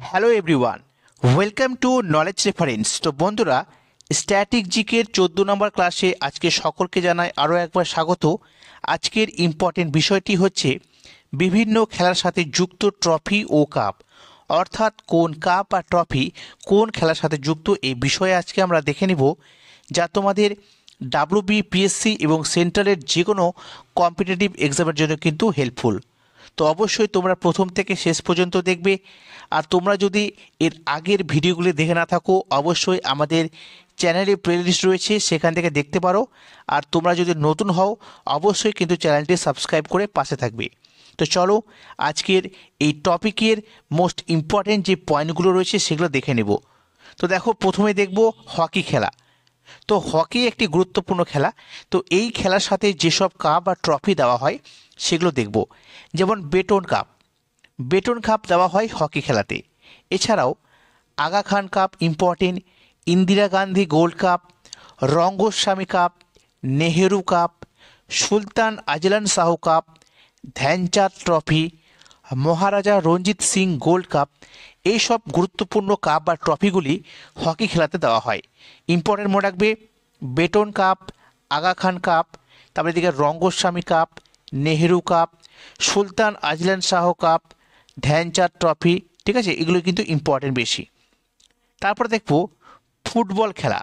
Hello everyone, welcome to knowledge reference. তো বন্ধুরা, static জিকের 14 নম্বর ক্লাসে আজকে সকলকে জানাই আরও একবার স্বাগত। আজকের ইম্পর্টেন্ট বিষয়টি হচ্ছে বিভিন্ন খেলার সাথে যুক্ত ট্রফি ও কাপ, অর্থাৎ কোন কাপ বা ট্রফি কোন খেলার সাথে যুক্ত এই বিষয়ে আজকে আমরা দেখে নেব, যা তোমাদের ডাব্লিউবিপিএসসি এবং সেন্ট্রালের যে কোনো কম্পিটিটিভ এক্সামের জন্য কিন্তু হেল্পফুল। তো অবশ্যই তোমরা প্রথম থেকে শেষ পর্যন্ত দেখবে। আর তোমরা যদি এর আগের ভিডিওগুলি দেখে না থাকো, অবশ্যই আমাদের চ্যানেলে প্লেলিস্ট রয়েছে, সেখান থেকে দেখতে পারো। আর তোমরা যদি নতুন হও, অবশ্যই কিন্তু চ্যানেলটি সাবস্ক্রাইব করে পাশে থাকবে। তো চলো আজকের এই টপিকের মোস্ট ইম্পর্ট্যান্ট যে পয়েন্টগুলো রয়েছে সেগুলো দেখে নেব। তো দেখো, প্রথমে দেখব হকি খেলা। তো হকি একটি গুরুত্বপূর্ণ খেলা। তো এই খেলার সাথে যেসব কাপ বা ট্রফি দেওয়া হয় সেগুলো দেখব। যেমন বেটন কাপ দেওয়া হয় হকি খেলাতে। এছাড়াও Aga Khan cup important, Indira Gandhi gold cup, Rangaswamy cup, Nehru cup, Sultan Azlan Shah cup, Dhyan Chand trophy, Maharaja Ranjit Singh gold cup, এইসব গুরুত্বপূর্ণ কাপ বা ট্রফিগুলি হকি খেলাতে দেওয়া হয়। ইম্পর্টেন্ট মনে রাখবে, Beighton cup, Aga Khan cup, তারপরে এদিকে Rangaswamy cup, Nehru cup, Sultan Azlan Shah cup, Dhyan Chand trophy, ঠিক আছে, এগুলো কিন্তু ইম্পর্টেন্ট বেশি। তারপরে দেখব ফুটবল খেলা।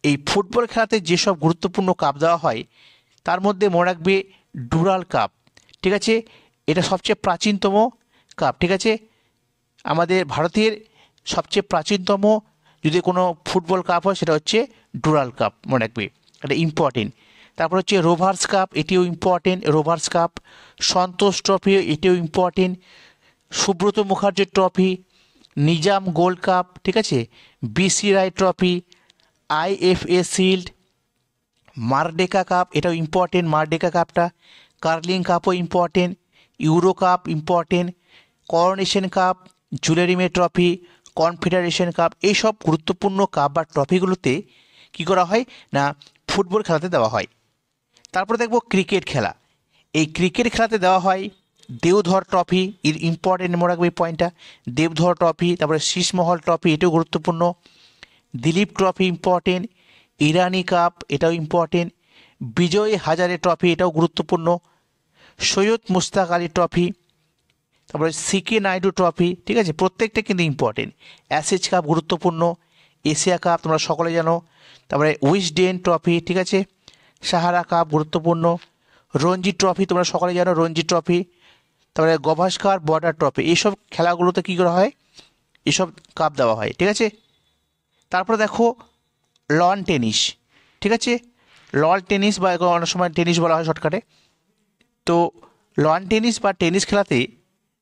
এই ফুটবল খেলাতে যেসব গুরুত্বপূর্ণ কাপ দেওয়া হয় তার মধ্যে মনে রাখবে ডুরাল কাপ, ঠিক আছে, এটা সবচেয়ে প্রাচীনতম কাপ, ঠিক আছে, আমাদের ভারতের সবচেয়ে প্রাচীনতম যদি কোনো ফুটবল কাপ হয় সেটা হচ্ছে ডুরাল কাপ, মনে রাখবে, এটা ইম্পর্টেন্ট। তারপর হচ্ছে রোভার্স কাপ, এটিও important, Rovers cup. Santosh trophy, এটিও ইম্পর্টেন্ট। সুব্রত মুখার্জির ট্রফি, নিজাম গোল্ড কাপ, ঠিক আছে, BC Roy trophy, IFA shield, Merdeka cup, এটাও ইম্পর্টেন্ট, মারডেকা কাপটা। কার্লিং কাপও important, Euro cup important, Coronation cup, Jules Rimet trophy, Confederation cup, এইসব গুরুত্বপূর্ণ কাপ বা ট্রফিগুলোতে কী করা হয় না ফুটবল খেলাতে দেওয়া হয়। তারপরে দেখব ক্রিকেট খেলা। এই ক্রিকেট খেলাতে দেওয়া হয় দেওধর ট্রফি, এর ইম্পর্টেন্ট মনে রাখবে এই পয়েন্টটা, দেবধর ট্রফি। তারপরে শীষমহল ট্রফি, এটাও গুরুত্বপূর্ণ। দিলীপ ট্রফি ইম্পর্টেন্ট, ইরানি কাপ, এটাও ইম্পর্টেন্ট। বিজয় হাজারে ট্রফি, এটাও গুরুত্বপূর্ণ। সৈয়দ মুস্তাক আলী ট্রফি, তারপরে সিকে নাইডু ট্রফি, ঠিক আছে, প্রত্যেকটা কিন্তু ইম্পর্টেন্ট। অ্যাশেজ কাপ গুরুত্বপূর্ণ, এশিয়া কাপ তোমরা সকলে জানো। তারপরে উইজডেন ট্রফি, ঠিক আছে, সাহারা কাপ গুরুত্বপূর্ণ। রঞ্জি ট্রফি তোমরা সকলে জানো, রঞ্জি ট্রফি। তারপরে গভাস্কার বর্ডার ট্রফি, এইসব খেলাগুলোতে কী করা হয়, এসব কাপ দেওয়া হয়, ঠিক আছে। তারপরে দেখো লন টেনিস, ঠিক আছে, লন টেনিস বা অনেক সময় টেনিস বলা হয় শর্টকাটে। তো লন টেনিস বা টেনিস খেলাতে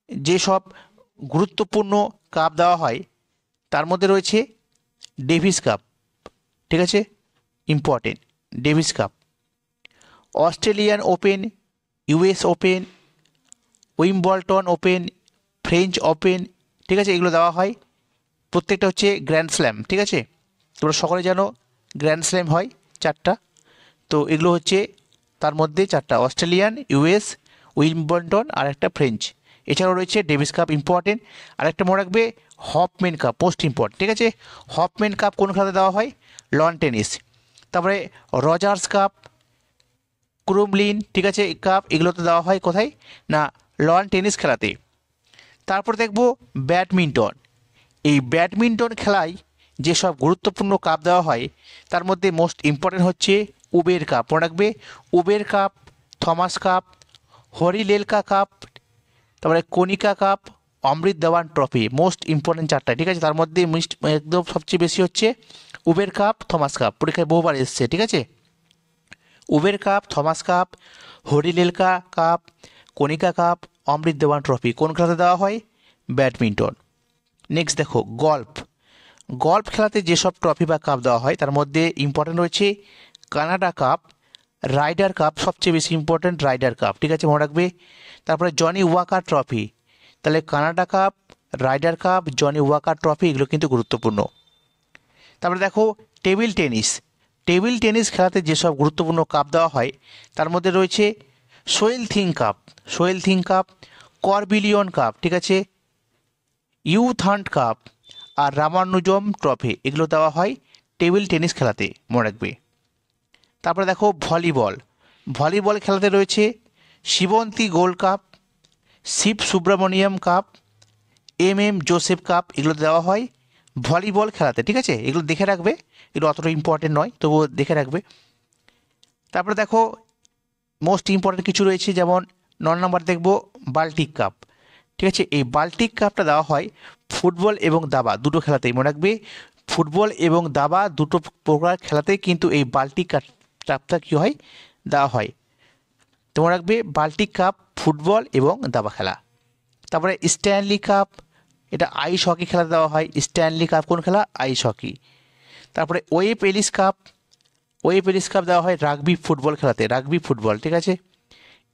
যেসব গুরুত্বপূর্ণ কাপ দেওয়া হয় তার মধ্যে রয়েছে ডেভিস কাপ, ঠিক আছে, important, Davis cup. Australian Open, US Open, Wimbledon Open, French Open, ঠিক আছে, এগুলো দেওয়া হয়। প্রত্যেকটা হচ্ছে গ্র্যান্ড স্ল্যাম, ঠিক আছে, তোমরা সকলে জানো গ্র্যান্ড স্ল্যাম হয় 4টা। তো এগুলো হচ্ছে তার মধ্যে 4টা, অস্ট্রেলিয়ান, ইউএস, উইম্বলটন আর একটা ফ্রেঞ্চ। এছাড়াও রয়েছে ডেভিস কাপ ইম্পর্টেন্ট। আর একটা মনে রাখবে হফম্যান কাপ, মোস্ট ইম্পর্টেন্ট, ঠিক আছে। হফম্যান কাপ কোন খেলাতে দেওয়া হয়, লন টেনিস। তারপরে রজার্স কাপ, ক্রুমলিন, ঠিক আছে, কাপ, এগুলোতে দেওয়া হয় কোথায় না লন টেনিস খেলাতে। তারপর দেখব ব্যাডমিন্টন। এই ব্যাডমিন্টন খেলায় যেসব গুরুত্বপূর্ণ কাপ দেওয়া হয় তার মধ্যে মোস্ট ইম্পর্টেন্ট হচ্ছে উবের কাপ, মনে রাখবে, Uber cup, Thomas cup, Harilela cup, তারপরে Konica cup, Amrit Diwan trophy, most important 4টা, ঠিক আছে। তার মধ্যে একদম সবচেয়ে বেশি হচ্ছে উবের কাপ, থমাস কাপ, পরীক্ষায় বহুবার এসছে, ঠিক আছে। Uber cup, Thomas cup, Harilela cup, Konica cup, Amrit Diwan trophy কোন খেলাতে দেওয়া হয়, ব্যাডমিন্টন। নেক্সট দেখো গল্ফ খেলাতে যেসব ট্রফি বা কাপ দেওয়া হয় তার মধ্যে ইম্পর্টেন্ট রয়েছে কানাডা কাপ, রাইডার কাপ, সবচেয়ে বেশি ইম্পর্টেন্ট রাইডার কাপ, ঠিক আছে, মনে রাখবে। তারপরে জনি ওয়াকার ট্রফি, তাহলে Canada cup, Ryder cup, Johnnie Walker trophy, এগুলো কিন্তু গুরুত্বপূর্ণ। তারপরে দেখো টেবিল টেনিস খেলাতে যেসব গুরুত্বপূর্ণ কাপ দেওয়া হয় তার মধ্যে রয়েছে সোয়েল থিং কাপ, করবিলিয়ন কাপ, ঠিক আছে, ইউথ হান্ট কাপ আর রামানুজম ট্রফি এগুলো দেওয়া হয় টেবিল টেনিস খেলাতে, মনে রাখবে। তারপরে দেখো ভলিবল, ভলিবল খেলাতে রয়েছে Shivanti gold cup, Shiv Subramaniam cup, Joseph cup, এগুলো দেওয়া হয় ভলিবল খেলাতে, ঠিক আছে। এগুলো দেখে রাখবে, এগুলো অতটা ইম্পর্টেন্ট নয়, তবুও দেখে রাখবে। তারপরে দেখো মোস্ট ইম্পর্টেন্ট কিছু রয়েছে, যেমন 9 নম্বর দেখবো বাল্টিক কাপ, ঠিক আছে। এই বাল্টিক কাপটা দেওয়া হয় ফুটবল এবং দাবা দুটো খেলাতেই, মনে রাখবে। ফুটবল এবং দাবা দুটো প্রকার খেলাতেই কিন্তু এই বাল্টিক কাপটা কী হয়, দেওয়া হয়। তো মনে রাখবে বাল্টিক কাপ ফুটবল এবং দাবা খেলা। তারপরে স্ট্যানলি কাপ, এটা আইস হকি খেলা দেওয়া হয়। স্ট্যানলি কাপ কোন খেলা, আইস হকি। তারপরে Webb Ellis cup, Webb Ellis cup দেওয়া হয় রাগবি ফুটবল খেলাতে, রাগবি ফুটবল, ঠিক আছে।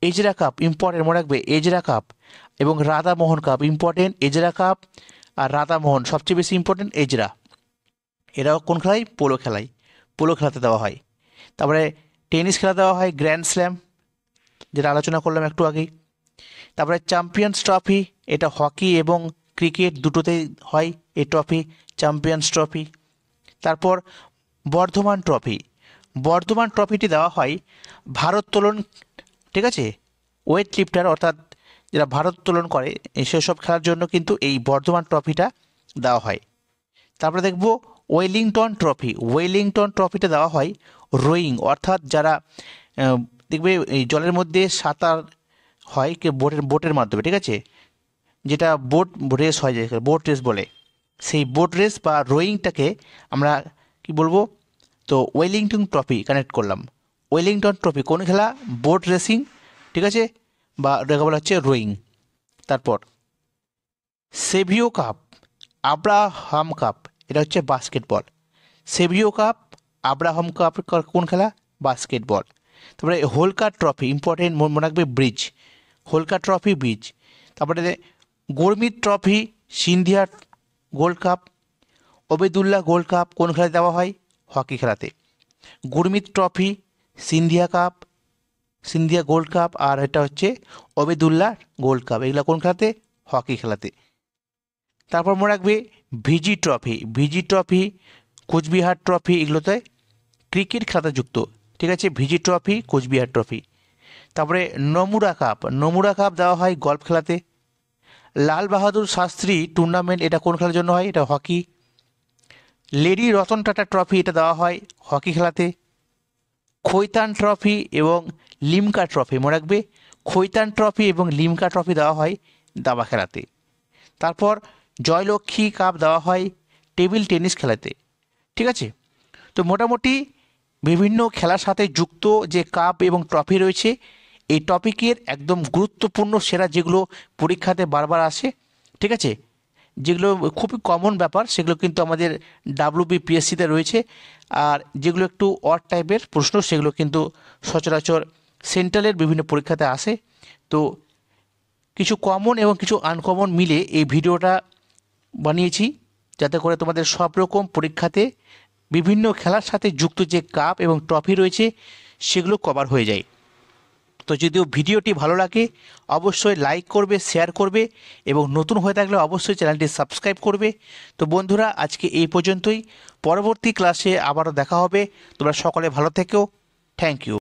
এজরা কাপ ইম্পর্টেন্ট, মনে রাখবে এজরা কাপ এবং Radhamohan cup important. Ezra cup আর রাধামোহন সবচেয়ে বেশি ইম্পর্টেন্ট এজরা, এরাও কোন খেলায়, পোলো খেলায়, পোলো খেলাতে দেওয়া হয়। তারপরে টেনিস খেলা দেওয়া হয় গ্র্যান্ড স্ল্যাম, যেটা আলোচনা করলাম একটু আগেই। তারপরে চ্যাম্পিয়ন্স ট্রফি, এটা হকি এবং ক্রিকেট দুটোতেই হয় এই ট্রফি, চ্যাম্পিয়ন্স ট্রফি। তারপর বর্ধমান ট্রফি, বর্ধমান ট্রফিটি দেওয়া হয় ভারোত্তোলন, ঠিক আছে, ওয়েট লিফটার অর্থাৎ যারা ভারোত্তোলন করে সেসব খেলার জন্য কিন্তু এই বর্ধমান ট্রফিটা দেওয়া হয়। তারপরে দেখব ওয়েলিংটন ট্রফি, ওয়েলিংটন ট্রফিটা দেওয়া হয় রোয়িং অর্থাৎ যারা দেখবে এই জলের মধ্যে সাঁতার হয় কি বোটের মাধ্যমে, ঠিক আছে, যেটা বোট রেস হয়, যে বোট রেস বলে, সেই বোট রেস বা রোয়িংটাকে আমরা কি বলবো, তো ওয়েলিংটন ট্রফি কানেক্ট করলাম। ওয়েলিংটন ট্রফি কোন খেলা, বোট রেসিং, ঠিক আছে, বা এটাকে বলা হচ্ছে রোয়িং। তারপর সেভিও কাপ, আব্রাহাম কাপ, এটা হচ্ছে basketball. Savio cup, Abraham cup কোন খেলা, বাস্কেটবল। তারপরে হোলকার ট্রফি ইম্পর্টেন্ট, মনে রাখবে ব্রিজ, হোলকার ট্রফি ব্রিজ। তারপরে Gurmit trophy, Scindia gold cup, Obaidullah gold cup কোন খেলায় দেওয়া হয়, হকি খেলাতে। Gurmit trophy, Scindia cup, Scindia gold cup, আর এটা হচ্ছে ওবেদুল্লাহ গোল্ড কাপ, এগুলো কোন খেলাতে, হকি খেলাতে। তারপর মনে রাখবে ভিজি ট্রফি, ভিজি ট্রফি, কোচবিহার ট্রফি, এগুলোতে ক্রিকেট খেলাতে যুক্ত, ঠিক আছে, ভিজি ট্রফি, কোচবিহার ট্রফি। তারপরে নমুরা কাপ, নমুরা কাপ দেওয়া হয় গল্ফ খেলাতে। লাল বাহাদুর শাস্ত্রী টুর্নামেন্ট, এটা কোন খেলার জন্য হয়, এটা hockey. Lady Ratan Tata trophy, এটা দেওয়া হয় হকি খেলাতে। খৈতান ট্রফি এবং লিমকা ট্রফি, মনে রাখবে খৈতান ট্রফি এবং লিমকা ট্রফি দেওয়া হয় দাবা খেলাতে। তারপর জয়লক্ষ্মী কাপ দেওয়া হয় টেবিল টেনিস খেলাতে, ঠিক আছে। তো মোটামুটি বিভিন্ন খেলার সাথে যুক্ত যে কাপ এবং ট্রফি রয়েছে, এই টপিকের একদম গুরুত্বপূর্ণ সেরা যেগুলো পরীক্ষাতে বারবার আসে, ঠিক আছে, যেগুলো খুবই কমন ব্যাপার, সেগুলো কিন্তু আমাদের WBPSCতে রয়েছে। আর যেগুলো একটু অড টাইপের প্রশ্ন, সেগুলো কিন্তু সচরাচর সেন্ট্রালের বিভিন্ন পরীক্ষাতে আসে। তো কিছু কমন এবং কিছু আনকমন মিলে এই ভিডিওটা বানিয়েছি, যাতে করে তোমাদের সব রকম পরীক্ষাতে বিভিন্ন খেলার সাথে যুক্ত যে কাপ এবং ট্রফি রয়েছে সেগুলো কভার হয়ে যায়। তো যদিও ভিডিওটি ভালো লাগে অবশ্যই লাইক করবে, শেয়ার করবে এবং নতুন হয়ে থাকলে অবশ্যই চ্যানেলটি সাবস্ক্রাইব করবে। তো বন্ধুরা আজকে এই পর্যন্তই, পরবর্তী ক্লাসে আবারও দেখা হবে। তোমরা সকলে ভালো থেকো, থ্যাংক ইউ।